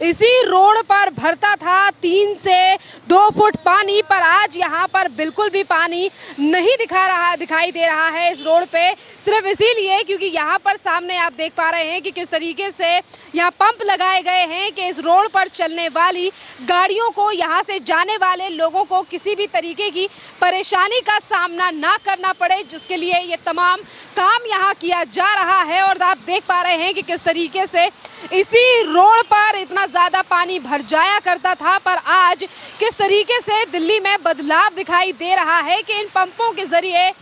इसी रोड पर भरता था 3 से 2 फुट पानी, पर आज यहाँ पर बिल्कुल भी पानी नहीं दिखाई दे रहा है इस रोड पे। सिर्फ इसीलिए क्योंकि यहाँ पर सामने आप देख पा रहे हैं कि किस तरीके से यहाँ पंप लगाए गए हैं कि इस रोड पर चलने वाली गाड़ियों को, यहाँ से जाने वाले लोगों को किसी भी तरीके की परेशानी का सामना ना करना पड़े, जिसके लिए ये तमाम काम यहाँ किया जा रहा है। और आप देख पा रहे हैं कि किस तरीके से इसी रोड पर इतना ज़्यादा पानी भर जाया करता था, पर आज किस तरीके से दिल्ली में बदलाव दिखाई दे रहा है कि इन पंपों के ज़रिए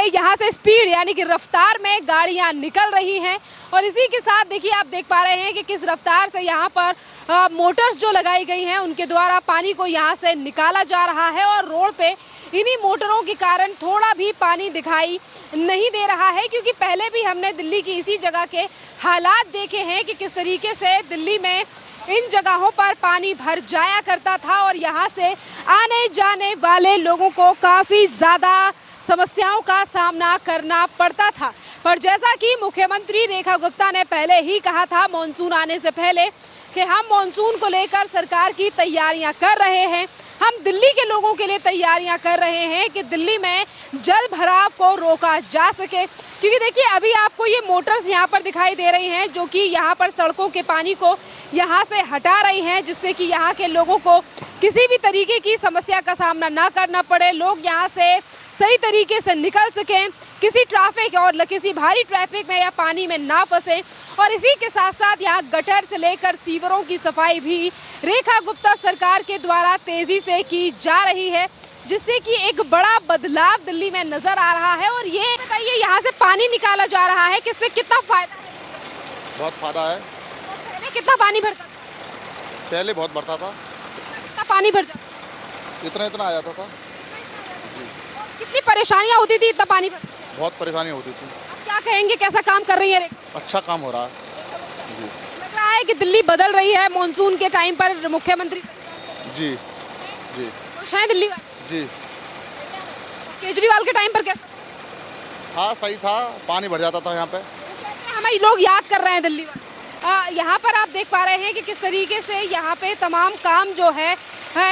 यहाँ से स्पीड यानी कि रफ्तार में गाड़ियाँ निकल रही हैं। और इसी के साथ देखिए, आप देख पा रहे हैं कि किस रफ्तार से यहाँ पर मोटर्स जो लगाई गई हैं उनके द्वारा पानी को यहाँ से निकाला जा रहा है। और रोड पे इन्हीं मोटरों के कारण थोड़ा भी पानी दिखाई नहीं दे रहा है, क्योंकि पहले भी हमने दिल्ली की इसी जगह के हालात देखे हैं कि किस तरीके से दिल्ली में इन जगहों पर पानी भर जाया करता था और यहाँ से आने जाने वाले लोगों को काफ़ी ज़्यादा समस्याओं का सामना करना पड़ता था। पर जैसा कि मुख्यमंत्री रेखा गुप्ता ने पहले ही कहा था मानसून आने से पहले कि हम मानसून को लेकर सरकार की तैयारियां कर रहे हैं, हम दिल्ली के लोगों के लिए तैयारियां कर रहे हैं कि दिल्ली में जल भराव को रोका जा सके। क्योंकि देखिए, अभी आपको ये मोटर्स यहाँ पर दिखाई दे रही हैं जो कि यहाँ पर सड़कों के पानी को यहाँ से हटा रही हैं, जिससे कि यहाँ के लोगों को किसी भी तरीके की समस्या का सामना ना करना पड़े, लोग यहाँ से सही तरीके से निकल सकें, किसी ट्रैफिक और किसी भारी ट्रैफिक में या पानी में ना फंसे। और इसी के साथ साथ यहाँ गटर से लेकर सीवरों की सफाई भी रेखा गुप्ता सरकार के द्वारा तेजी से की जा रही है, जिससे कि एक बड़ा बदलाव दिल्ली में नजर आ रहा है। और ये बताइए, यहाँ से पानी निकाला जा रहा है, किससे कितना फायदा है? बहुत फायदा है। पहले कितना पानी भरता था? पहले बहुत भरता था। कितना पानी भर जाता? इतना आ जाता था। कितनी परेशानियां होती थी इतना पानी भर? बहुत परेशानी होती थी। आप क्या कहेंगे, कैसा काम कर रही है रेखा? अच्छा काम हो रहा है। लग रहा है कि दिल्ली बदल रही है मानसून के टाइम पर मुख्यमंत्री। जी जी खुश हैं दिल्ली वाले? जी। केजरीवाल के टाइम पर कैसा? हाँ, सही था, पानी भर जाता था यहाँ पे। हमें लोग याद कर रहे हैं दिल्ली वाले। यहाँ पर आप देख पा रहे हैं कि किस तरीके से यहाँ पे तमाम काम जो है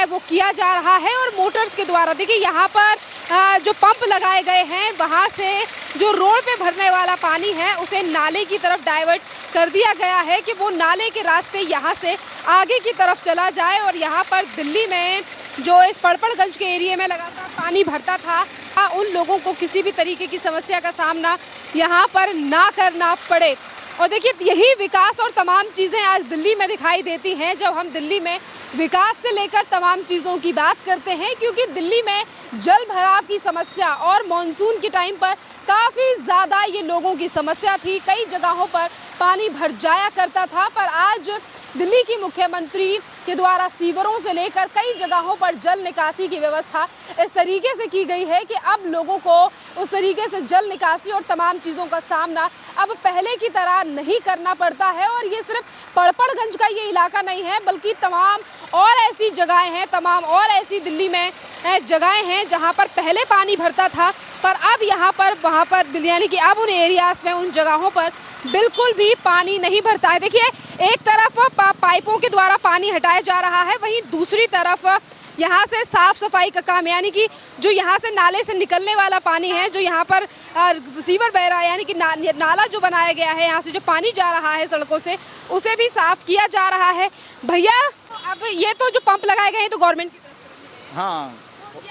वो किया जा रहा है। और मोटर्स के द्वारा देखिए, यहाँ पर जो पंप लगाए गए हैं वहाँ से जो रोड पे भरने वाला पानी है उसे नाले की तरफ डाइवर्ट कर दिया गया है कि वो नाले के रास्ते यहाँ से आगे की तरफ चला जाए। और यहाँ पर दिल्ली में जो इस पड़पड़गंज के एरिया में लगातार पानी भरता था, उन लोगों को किसी भी तरीके की समस्या का सामना यहाँ पर ना करना पड़े। और देखिए, यही विकास और तमाम चीज़ें आज दिल्ली में दिखाई देती हैं जब हम दिल्ली में विकास से लेकर तमाम चीज़ों की बात करते हैं, क्योंकि दिल्ली में जल भराव की समस्या और मानसून के टाइम पर काफ़ी ज़्यादा ये लोगों की समस्या थी। कई जगहों पर पानी भर जाया करता था, पर आज दिल्ली की मुख्यमंत्री के द्वारा सीवरों से लेकर कई जगहों पर जल निकासी की व्यवस्था इस तरीके से की गई है कि अब लोगों को उस तरीके से जल निकासी और तमाम चीज़ों का सामना अब पहले की तरह नहीं करना पड़ता है। और ये सिर्फ पड़पड़गंज का ये इलाका नहीं है, बल्कि तमाम और ऐसी जगहें हैं, तमाम और ऐसी दिल्ली में जगहें हैं जहां पर पहले पानी भरता था, पर अब यहाँ पर वहाँ पर यानी कि अब उन एरियाज़ में, उन जगहों पर बिल्कुल भी पानी नहीं भरता है। देखिए, एक तरफ पाइपों के द्वारा पानी हटाया जा रहा है, वहीं दूसरी तरफ यहाँ से साफ सफाई का काम, यानी कि जो यहाँ से नाले से निकलने वाला पानी है, जो यहाँ पर सीवर बह रहा है, यानी कि नाला जो बनाया गया है, यहाँ से जो पानी जा रहा है सड़कों से, उसे भी साफ किया जा रहा है। भैया, अब ये तो जो पंप लगाए गए हैं तो गवर्नमेंट की तरफ से। हाँ।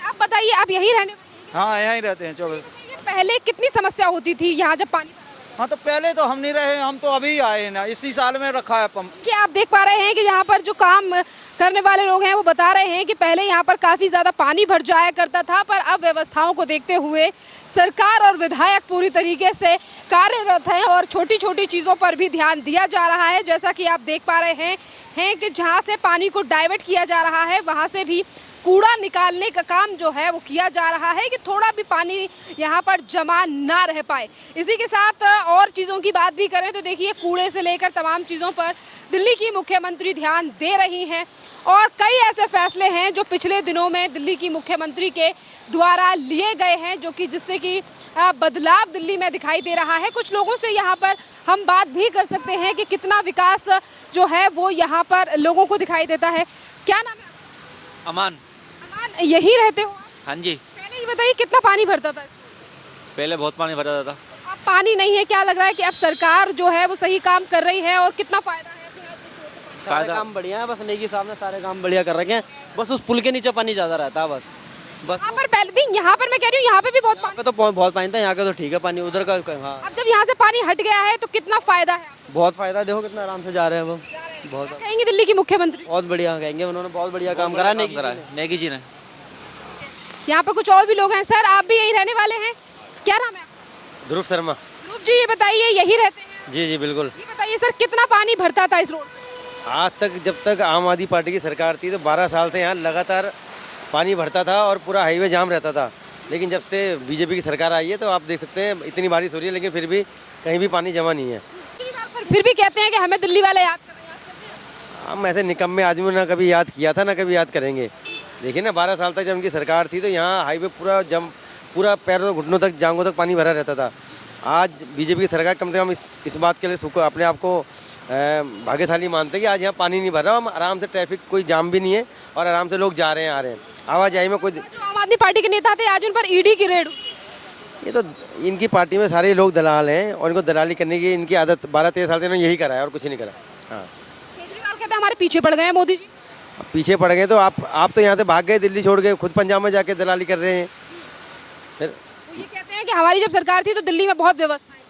आप बताइए, आप यहीं रहने? हाँ, यहीं रहते हैं 24। पहले कितनी समस्या होती थी यहाँ जब पानी? हाँ, तो पहले तो हम नहीं रहे, हम तो अभी आए हैं ना, इसी साल में रखा है पंप। क्या आप देख पा रहे हैं कि यहाँ पर जो काम करने वाले लोग हैं वो बता रहे हैं कि पहले यहाँ पर काफ़ी ज़्यादा पानी भर जाया करता था, पर अब व्यवस्थाओं को देखते हुए सरकार और विधायक पूरी तरीके से कार्यरत हैं और छोटी छोटी चीज़ों पर भी ध्यान दिया जा रहा है। जैसा कि आप देख पा रहे हैं कि जहाँ से पानी को डाइवर्ट किया जा रहा है वहाँ से भी कूड़ा निकालने का काम जो है वो किया जा रहा है कि थोड़ा भी पानी यहाँ पर जमा ना रह पाए। इसी के साथ और चीज़ों की बात भी करें तो देखिए कूड़े से लेकर तमाम चीज़ों पर दिल्ली की मुख्यमंत्री ध्यान दे रही हैं और कई ऐसे फैसले हैं जो पिछले दिनों में दिल्ली की मुख्यमंत्री के द्वारा लिए गए हैं जो कि जिससे कि बदलाव दिल्ली में दिखाई दे रहा है। कुछ लोगों से यहाँ पर हम बात भी कर सकते हैं कि कितना विकास जो है वो यहाँ पर लोगों को दिखाई देता है। क्या नाम है? अमान। अमान, यही रहते हो आप? हाँ जी। पहले ये बताइए कितना पानी भरता था? पहले बहुत पानी भरा था। अब पानी नहीं है, क्या लग रहा है कि अब सरकार जो है वो सही काम कर रही है और कितना फायदा है? सारे काम बढ़िया है, बस नहीं के सामने सारे काम बढ़िया कर रखे हैं, बस उस पुल के नीचे पानी ज्यादा रहता है बस। यहाँ पर पहले दिन यहाँ पर मैं कह रही हूँ यहाँ पे भी बहुत यहाँ पानी, पे तो बहुत पानी था, यहाँ का तो ठीक है पानी, उधर का हाँ अब जब यहाँ से पानी हट गया है तो कितना फायदा है? बहुत फायदा है, देखो कितना आराम से जा रहे हैं वो। बहुत कहेंगे दिल्ली की मुख्यमंत्री बहुत बढ़िया कहेंगे, उन्होंने बहुत बढ़िया काम करा नेगी जी ने। यहाँ पर कुछ और भी लोग हैं। सर आप भी यही रहने वाले हैं? क्या नाम है आपका? ध्रुव शर्मा। ध्रुव जी ये बताइए यही रहते हैं? जी जी बिल्कुल। ये बताइए सर कितना पानी भरता था इस रोड? आज तक जब तक आम आदमी पार्टी की सरकार थी तो 12 साल से यहाँ लगातार पानी भरता था और पूरा हाईवे जाम रहता था, लेकिन जब से बीजेपी की सरकार आई है तो आप देख सकते हैं इतनी बारिश हो रही है लेकिन फिर भी कहीं भी पानी जमा नहीं है। फिर भी कहते हैं कि हमें दिल्ली वाले याद कर रहे हैं। हम ऐसे निकम्मे आदमियों ने कभी याद किया था ना कभी याद करेंगे। देखिए ना 12 साल तक जब उनकी सरकार थी तो यहाँ हाईवे पूरा पैरों घुटनों तक जांघों तक पानी भरा रहता था। आज बीजेपी की सरकार कम से कम इस बात के लिए अपने आप को भाग्यशाली मानते हैं कि आज यहाँ पानी नहीं भर रहा, हम आराम से ट्रैफिक कोई जाम भी नहीं है और आराम से लोग जा रहे हैं आ रहे हैं, आवाजाही में कोई। जो आम आदमी पार्टी के नेता थे आज उन पर ईडी की रेड हुई। ये तो इनकी पार्टी में सारे लोग दलाल हैं और इनको दलाली करने की इनकी आदत 12-13 साल से इन्होंने यही करा है और कुछ नहीं करा। हाँ केजरीवाल कहते हैं हमारे पीछे पड़ गए हैं मोदी जी। अब पीछे पड़ गए तो आप तो यहाँ से भाग गए, दिल्ली छोड़ गए, खुद पंजाब में जाके दलाली कर रहे हैं। फिर वो ये कहते हैं कि हमारी जब सरकार थी तो दिल्ली में बहुत व्यवस्था है।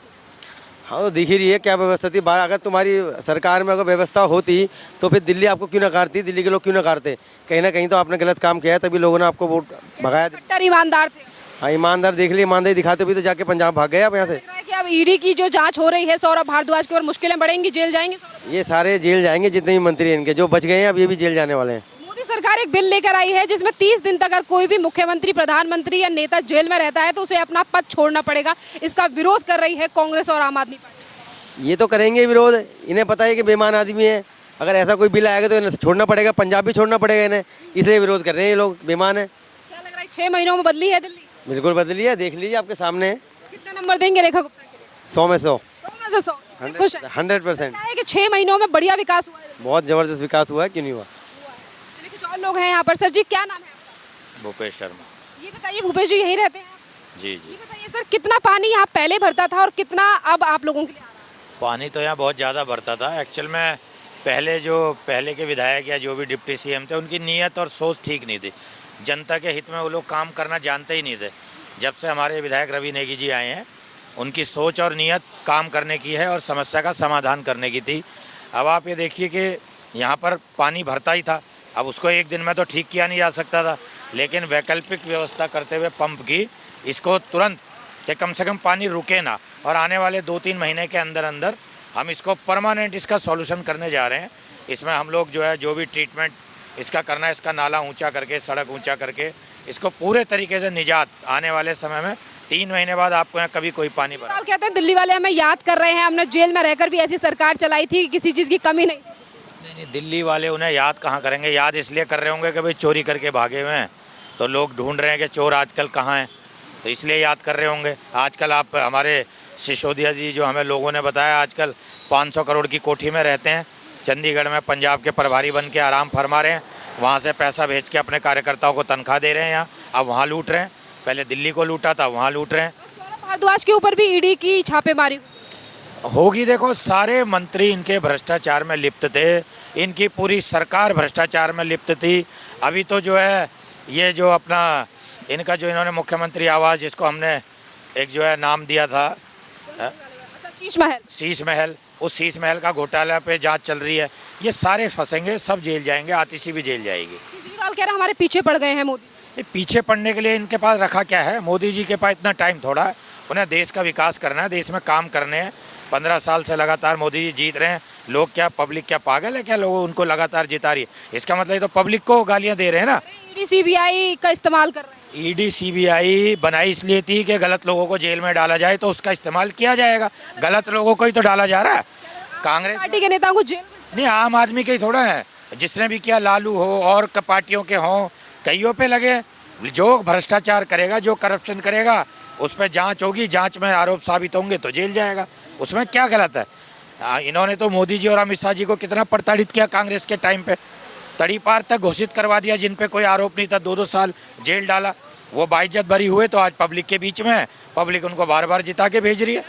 हाँ तो दिख ही रही है क्या व्यवस्था थी। अगर तुम्हारी सरकार में अगर व्यवस्था होती तो फिर दिल्ली आपको क्यों नकारती, दिल्ली के लोग क्यों नकारते? कहीं ना कहीं तो आपने गलत काम किया है तभी लोगों ने आपको वोट भगाया। कट्टर ईमानदार थे। हाँ ईमानदार देख ली, ईमानदारी दिखाते भी तो जाके पंजाब भाग गए आप यहाँ से। लग रहा है कि अब ईडी की जो जांच हो रही है सौरभ भारद्वाज की और मुश्किलें बढ़ेंगी, जेल जाएंगे सौरभ। ये सारे जेल जाएंगे जितने भी मंत्री हैं इनके, जो बच गए हैं अब ये भी जेल जाने वाले हैं। मोदी सरकार एक बिल लेकर आई है जिसमें 30 दिन तक अगर कोई भी मुख्यमंत्री, प्रधानमंत्री या नेता जेल में रहता है तो उसे अपना पद छोड़ना पड़ेगा। इसका विरोध कर रही है कांग्रेस और आम आदमी पार्टी। ये तो करेंगे विरोध, इन्हें पता है कि बेईमान आदमी है, अगर ऐसा कोई बिल आएगा तो इन्हें छोड़ना पड़ेगा, पंजाब भी छोड़ना पड़ेगा इन्हें, इसलिए विरोध कर रहे हैं ये लोग, बेईमान है। क्या लग रहा है 6 महीनों में बदली है दिल्ली? बिल्कुल बदली है, देख लीजिए आपके सामने है। कितना नंबर देंगे रेखा गुप्ता के लिए? 100 में 100। 100 में से 100। खुश है? 100%। लगता है कि 6 महीनों में बढ़िया विकास हुआ है। बहुत जबरदस्त विकास हुआ है, क्यों नहीं हुआ। चलिए कुछ और लोग हैं यहाँ पर। सर जी क्या नाम है आपका? भूपेश शर्मा। ये बताइए भूपेश जी यहीं रहते हैं आप? जी ये जी। बताइए सर कितना पानी यहाँ पहले भरता था और कितना अब आप लोगों के लिए आ रहा है? पानी तो यहाँ बहुत ज़्यादा भरता था। एक्चुअल में पहले के विधायक या जो भी डिप्टी सीएम थे उनकी नीयत और सोच ठीक नहीं थी। जनता के हित में वो लोग काम करना जानते ही नहीं थे। जब से हमारे विधायक रवि नेगी जी आए हैं उनकी सोच और नीयत काम करने की है और समस्या का समाधान करने की थी। अब आप ये देखिए कि यहाँ पर पानी भरता ही था, अब उसको एक दिन में तो ठीक किया नहीं जा सकता था, लेकिन वैकल्पिक व्यवस्था करते हुए पंप की इसको तुरंत कि कम से कम पानी रुके ना, और आने वाले 2-3 महीने के अंदर अंदर हम इसको परमानेंट इसका सॉल्यूशन करने जा रहे हैं। इसमें हम लोग जो भी ट्रीटमेंट इसका करना है, इसका नाला ऊंचा करके, सड़क ऊंचा करके इसको पूरे तरीके से निजात आने वाले समय में 3 महीने बाद आपको यहाँ कभी कोई पानी भरा। कहते हैं दिल्ली वाले हमें याद कर रहे हैं, हमने जेल में रहकर भी ऐसी सरकार चलाई थी, किसी चीज़ की कमी नहीं। नहीं, दिल्ली वाले उन्हें याद कहाँ करेंगे, याद इसलिए कर रहे होंगे कि भाई चोरी करके भागे हुए हैं तो लोग ढूंढ रहे हैं कि चोर आजकल कहाँ हैं, तो इसलिए याद कर रहे होंगे। आजकल आप हमारे सिसोदिया जी जो हमें लोगों ने बताया आजकल 500 करोड़ की कोठी में रहते हैं, चंडीगढ़ में पंजाब के प्रभारी बन के आराम फरमा रहे हैं, वहाँ से पैसा भेज के अपने कार्यकर्ताओं को तनख्वाह दे रहे हैं, यहाँ अब वहाँ लूट रहे हैं। पहले दिल्ली को लूटा था, वहाँ लूट रहे हैं। सौरभ भारद्वाज के ऊपर भी ईडी की छापेमारी होगी। देखो सारे मंत्री इनके भ्रष्टाचार में लिप्त थे, इनकी पूरी सरकार भ्रष्टाचार में लिप्त थी। अभी तो जो है ये जो अपना इनका जो इन्होंने मुख्यमंत्री आवास जिसको हमने एक जो है नाम दिया था शीश महल, उस शीश महल का घोटाला पे जांच चल रही है। ये सारे फंसेंगे, सब जेल जाएंगे, आतिशी भी जेल जाएगी। केजरीवाल कह रहे हैं हमारे पीछे पड़ गए हैं मोदी। ये पीछे पड़ने के लिए इनके पास रखा क्या है? मोदी जी के पास इतना टाइम थोड़ा है, उन्हें देश का विकास करना है, देश में काम करने हैं। 15 साल से लगातार मोदी जी जीत रहे हैं। लोग क्या, पब्लिक क्या पागल है क्या, लोग उनको लगातार जिता रही है? इसका मतलब ये तो पब्लिक को गालियां दे रहे हैं ना। ईडी सीबीआई का इस्तेमाल कर रहे हैं। ईडी सीबीआई बनाई इसलिए थी कि गलत लोगों को जेल में डाला जाए, तो उसका इस्तेमाल किया जाएगा। गलत लोगों को ही तो डाला जा रहा है। कांग्रेस पार्टी के नेताओं को जेल में नहीं, आम आदमी के ही थोड़ा है, जिसने भी किया, लालू हो और पार्टियों के हों, कईयों पे लगे। जो भ्रष्टाचार करेगा, जो करप्शन करेगा, उस पर जांच होगी, जांच में आरोप साबित होंगे तो जेल जाएगा। उसमें क्या गलत है? इन्होंने तो मोदी जी और अमित शाह जी को कितना प्रताड़ित किया कांग्रेस के टाइम पे, तड़ी पार तक घोषित करवा दिया, जिन पे कोई आरोप नहीं था, 2-2 साल जेल डाला। वो बाइज्जत भरी हुए तो आज पब्लिक के बीच में है, पब्लिक उनको बार बार जिता के भेज रही है।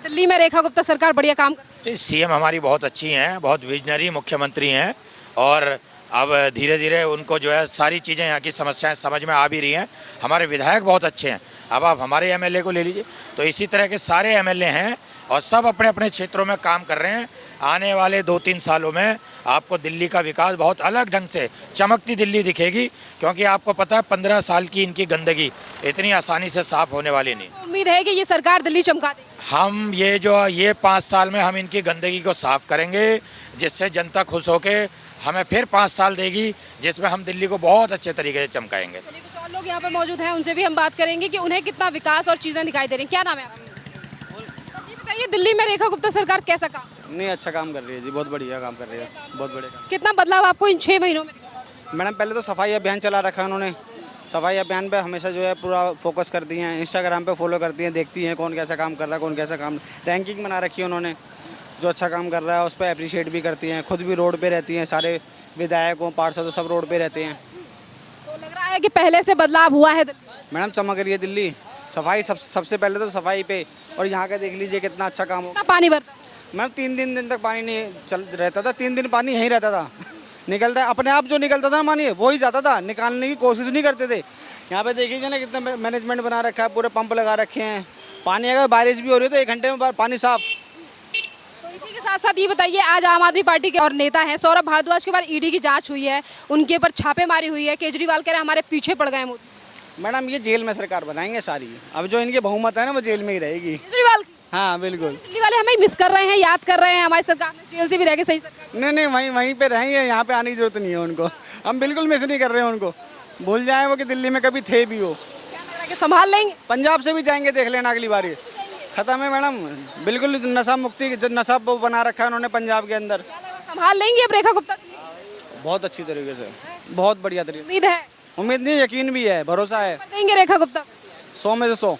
दिल्ली में रेखा गुप्ता सरकार बढ़िया काम कर रही है। सीएम हमारी बहुत अच्छी हैं, बहुत विजनरी मुख्यमंत्री हैं, और अब धीरे धीरे उनको जो है सारी चीज़ें, यहाँ की समस्याएं समझ में आ भी रही हैं। हमारे विधायक बहुत अच्छे हैं। अब आप हमारे एमएलए को ले लीजिए, तो इसी तरह के सारे एमएलए हैं और सब अपने अपने क्षेत्रों में काम कर रहे हैं। आने वाले 2-3 सालों में आपको दिल्ली का विकास बहुत अलग ढंग से, चमकती दिल्ली दिखेगी, क्योंकि आपको पता है 15 साल की इनकी गंदगी इतनी आसानी से साफ होने वाली नहीं। उम्मीद है कि ये सरकार दिल्ली चमका देगी। हम ये 5 साल में हम इनकी गंदगी को साफ करेंगे, जिससे जनता खुश होके हमें फिर 5 साल देगी, जिसमें हम दिल्ली को बहुत अच्छे तरीके से चमकाएंगे। चलिए, कुछ और लोग यहाँ पर मौजूद हैं, उनसे भी हम बात करेंगे कि उन्हें कितना विकास और चीजें दिखाई दे रही हैं। क्या नाम है आपका? ये बताइए, दिल्ली में रेखा गुप्ता सरकार कैसा काम, नहीं अच्छा काम कर रही है जी, बहुत बढ़िया काम कर रही है, बहुत बढ़िया। कितना बदलाव आपको इन 6 महीनों में दिखा? मैडम पहले तो सफाई अभियान चला रखा है उन्होंने, सफाई अभियान पे हमेशा जो है पूरा फोकस करती हैं, इंस्टाग्राम पे फॉलो करती हैं, देखती हैं कौन कैसा काम कर रहा है, कौन कैसा काम, रैंकिंग बना रखी है उन्होंने। जो अच्छा काम कर रहा है उस पर अप्रिशिएट भी करती हैं, खुद भी रोड पे रहती हैं, सारे विधायकों, पार्षदों सब रोड पे रहते हैं। तो लग रहा है कि पहले से बदलाव हुआ है दिल्ली। मैडम चमक रही है दिल्ली, सफाई सबसे पहले तो सफाई पे, और यहाँ का देख लीजिए कितना अच्छा काम हो। कितना पानी भरता है? मैडम 3 दिन तक पानी नहीं चल रहता था, 3 दिन पानी यहीं रहता था, निकलता है अपने आप, जो निकलता था पानी वो ही जाता था, निकालने की कोशिश नहीं करते थे। यहाँ पे देखिए ना कितना मैनेजमेंट बना रखा है, पूरे पंप लगा रखे हैं, पानी अगर बारिश भी हो रही है तो 1 घंटे में पानी साफ। तो इसी के साथ साथ ये बताइए, आज आम आदमी पार्टी के और नेता हैं सौरभ भारद्वाज के ऊपर ईडी की जांच हुई है, उनके ऊपर छापेमारी हुई है, केजरीवाल कह रहे हैं हमारे पीछे पड़ गए मोदी। मैडम ये जेल में सरकार बनाएंगे सारी, अब जो इनकी बहुमत है ना वो जेल में ही रहेगी। केजरीवाल की? हाँ बिल्कुल। दिल्ली वाले हमें मिस कर रहे हैं, याद कर रहे हैं, हमारी सरकार ने जेल से भी रह के सही सरकार। नहीं वहीं पे रहेंगे, यहाँ पे आने की जरूरत नहीं है उनको, हम बिल्कुल मिस नहीं कर रहे हैं उनको। भूल जाए वो कि दिल्ली में कभी थे भी हो। क्या लग रहा है कि संभाल लेंगे? पंजाब से भी जाएंगे, देख लेना अगली बार। खत्म है मैडम, बिल्कुल नशा मुक्ति, नशा वो बना रखा है उन्होंने पंजाब के अंदर। संभाल लेंगे अब रेखा गुप्ता दिल्ली? बहुत अच्छी तरीके से, बहुत बढ़िया तरीके। उम्मीद है, उम्मीद नहीं, यकीन भी है, भरोसा है। देंगे रेखा गुप्ता? 100 में से 100।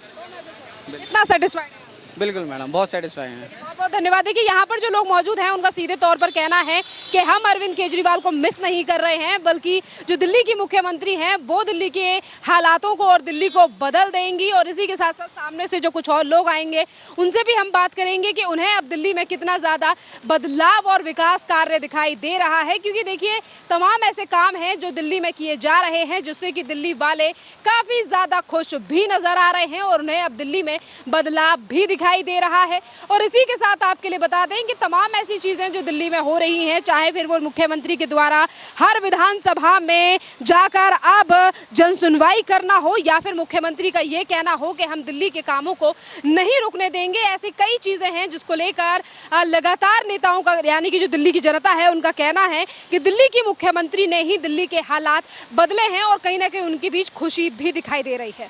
कितना सेटिस्फाइड है? बिल्कुल मैडम, बहुत सेटिस्फाई हैं। बहुत बहुत धन्यवाद। देखिए, यहाँ पर जो लोग मौजूद हैं उनका सीधे तौर पर कहना है कि हम अरविंद केजरीवाल को मिस नहीं कर रहे हैं, बल्कि जो दिल्ली की मुख्यमंत्री हैं वो दिल्ली के हालातों को और दिल्ली को बदल देंगी। और इसी के साथ साथ सामने से जो कुछ और लोग आएंगे उनसे भी हम बात करेंगे कि उन्हें अब दिल्ली में कितना ज़्यादा बदलाव और विकास कार्य दिखाई दे रहा है। क्योंकि देखिए, तमाम ऐसे काम हैं जो दिल्ली में किए जा रहे हैं जिससे कि दिल्ली वाले काफ़ी ज़्यादा खुश भी नज़र आ रहे हैं और उन्हें अब दिल्ली में बदलाव भी दिखाई दे रहा है। और इसी के साथ आपके लिए बता दें कि तमाम ऐसी चीजें जो दिल्ली में हो रही हैं, चाहे फिर वो मुख्यमंत्री के द्वारा हर विधानसभा में जाकर अब जन सुनवाई करना हो या फिर मुख्यमंत्री का ये कहना हो कि हम दिल्ली के कामों को नहीं रुकने देंगे, ऐसी कई चीजें हैं जिसको लेकर लगातार नेताओं का, यानी कि जो दिल्ली की जनता है उनका कहना है कि दिल्ली की मुख्यमंत्री ने ही दिल्ली के हालात बदले हैं और कहीं ना कहीं उनके बीच खुशी भी दिखाई दे रही है।